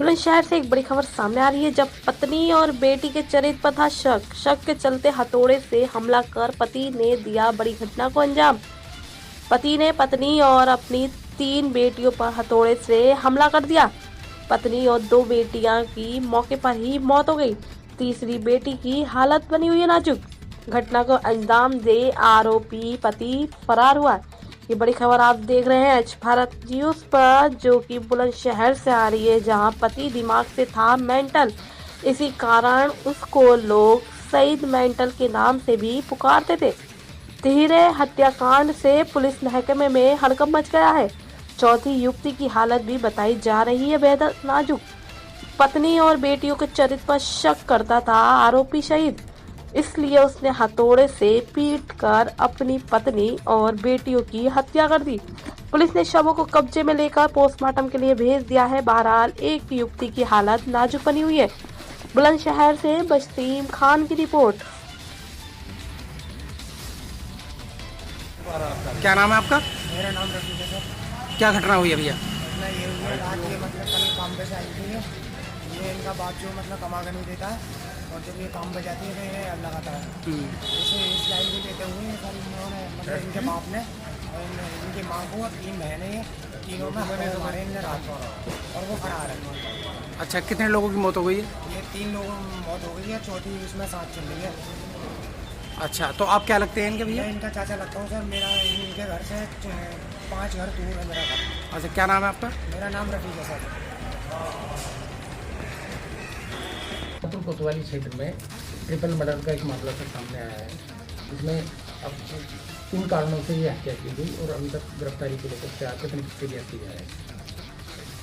बुलंदशहर से एक बड़ी खबर सामने आ रही है। जब पत्नी और बेटी के चरित्र पर था शक के चलते हथौड़े से हमला कर पति ने दिया बड़ी घटना को अंजाम। पति ने पत्नी और अपनी 3 बेटियों पर हथौड़े से हमला कर दिया। पत्नी और 2 बेटियां की मौके पर ही मौत हो गई। तीसरी बेटी की हालत बनी हुई है नाजुक। घटना को अंजाम दे आरोपी पति फरार हुआ। ये बड़ी खबर आप देख रहे हैं एच भारत न्यूज पर, जो कि बुलंदशहर से आ रही है, जहां पति दिमाग से था मेंटल। इसी कारण उसको लोग शहीद मेंटल के नाम से भी पुकारते थे। धीरे हत्याकांड से पुलिस महकमे में हड़कंप मच गया है। चौथी युवती की हालत भी बताई जा रही है बेहद नाजुक। पत्नी और बेटियों के चरित्र पर शक करता था आरोपी शहीद, इसलिए उसने हथौड़े से पीटकर अपनी पत्नी और बेटियों की हत्या कर दी। पुलिस ने शवों को कब्जे में लेकर पोस्टमार्टम के लिए भेज दिया है। बहरहाल एक युवती की हालत नाजुक बनी हुई है। बुलंदशहर से बसीम खान की रिपोर्ट। क्या नाम है आपका? मेरा नाम रफीक है सर। क्या घटना हुई है भैया? घटना ये हुई है, रात ये कल काम पे से आई थी ये इनका बाप जो कमा कर नहीं देता है, और जब ये काम पे जाती है तो ये लगाता है। जैसे इस लाइन को लेते हुए कल इन्होंने इनके बाप ने और इनकी माँ को और 3 बहनें हैं, तीनों में हमारे इनने रात और वो फरार है। अच्छा, कितने लोगों की मौत हो गई है? ये 3 लोगों की मौत हो गई है, चौथी इसमें 7 चल रही है। अच्छा, तो आप क्या लगते हैं इनके भैया? मैं इनका चाचा लगता हूँ सर। मेरा इनके घर से 5 घर दूर है मेरा घर। अच्छा, क्या नाम है आपका? मेरा नाम रफीक है सर। कोतवाली क्षेत्र में ट्रिपल मर्डर का एक मामला सामने आया है। इसमें अब 3 कारणों से ये हत्या की गई और अभी तक गिरफ्तारी के लेकर क्या कितनी प्रक्रिया की जा रही है।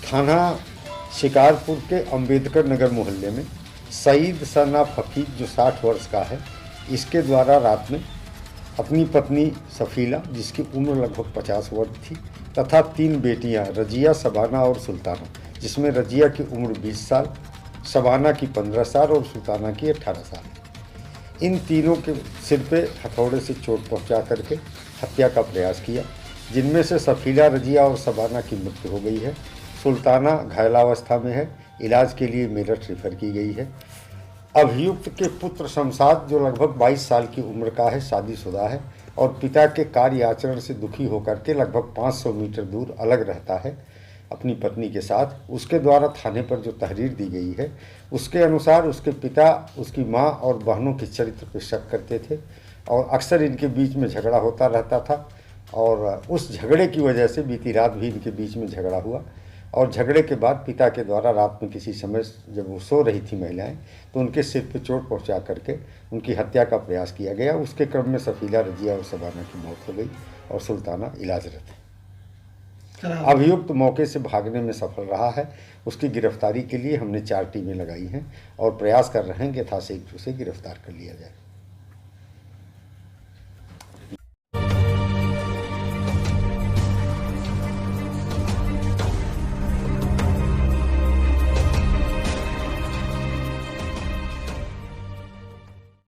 थाना शिकारपुर के अंबेडकर नगर मोहल्ले में सईद सना फकीर जो 60 वर्ष का है, इसके द्वारा रात में अपनी पत्नी सफीला, जिसकी उम्र लगभग 50 वर्ष थी, तथा 3 बेटियां रजिया, शबाना और सुल्ताना, जिसमें रजिया की उम्र 20 साल, शबाना की 15 साल और सुल्ताना की 18 साल। इन तीनों के सिर पे हथौड़े से चोट पहुंचा करके हत्या का प्रयास किया, जिनमें से सफीला, रजिया और शबाना की मृत्यु हो गई है। सुल्ताना घायलावस्था में है, इलाज के लिए मेरठ रेफर की गई है। अभियुक्त के पुत्र शमशाद, जो लगभग 22 साल की उम्र का है, शादीशुदा है और पिता के कार्य आचरण से दुखी होकर के लगभग 500 मीटर दूर अलग रहता है अपनी पत्नी के साथ। उसके द्वारा थाने पर जो तहरीर दी गई है, उसके अनुसार उसके पिता उसकी मां और बहनों के चरित्र पर शक करते थे और अक्सर इनके बीच में झगड़ा होता रहता था, और उस झगड़े की वजह से बीती रात भी इनके बीच में झगड़ा हुआ। और झगड़े के बाद पिता के द्वारा रात में किसी समय जब वो सो रही थी महिलाएं, तो उनके सिर पर चोट पहुंचा करके उनकी हत्या का प्रयास किया गया। उसके क्रम में सफीला, रजिया और शबाना की मौत हो गई और सुल्ताना इलाजरत है। अभियुक्त मौके से भागने में सफल रहा है। उसकी गिरफ्तारी के लिए हमने 4 टीमें लगाई हैं और प्रयास कर रहे हैं कि यथाशीघ्र उसे गिरफ्तार कर लिया जाए।